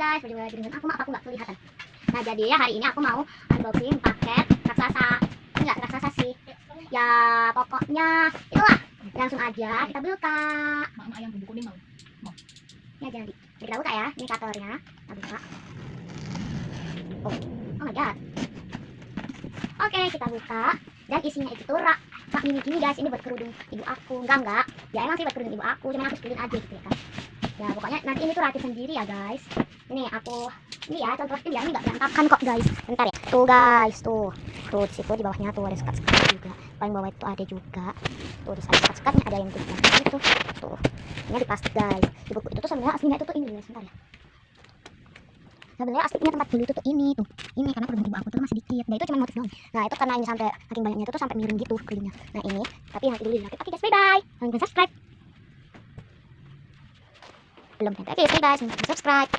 guys, berjumpa lagi dengan aku. Maaf aku nggak kelihatan. Nah jadi ya hari ini aku mau unboxing paket raksasa. Enggak raksasa sih. Ya pokoknya itulah. Langsung aja kita buka. Mak ayam bubuk kuning mau. Ya jadi kita buka ya. Ini covernya. Kita buka. Oh my god. Oke kita buka. Dan isinya itu rak mini gini guys. Ini buat kerudung ibu aku. Enggak. Ya emang sih buat kerudung ibu aku. Cuman aku spilin aja gitu ya kan. Ya pokoknya nanti ini tuh Rati sendiri ya guys. Ini aku ini ya contohin ya, ini nggak berantakan kok guys. Bentar ya. Tuh guys, tuh di situ di bawahnya tuh ada sekat-sekat juga. Paling bawah itu ada juga. Tuh di sekat-sekatnya ada yang tuh itu. Tuh. Ini di plastik guys. Di buku itu tuh sebenarnya aslinya itu tuh ini guys. Bentar ya. Sebenarnya aslinya tempat dulu itu tuh ini tuh. Ini karena kerudung ibu aku tuh masih dikit. Nah itu cuma motif doang. Nah itu karena ini sampai saking banyaknya itu tuh sampai miring gitu kerudungnya. Nah ini tapi nanti dulu dirakit. Oke guys, bye bye. Jangan lupa subscribe. Belum, oke, bye guys, jangan lupa subscribe.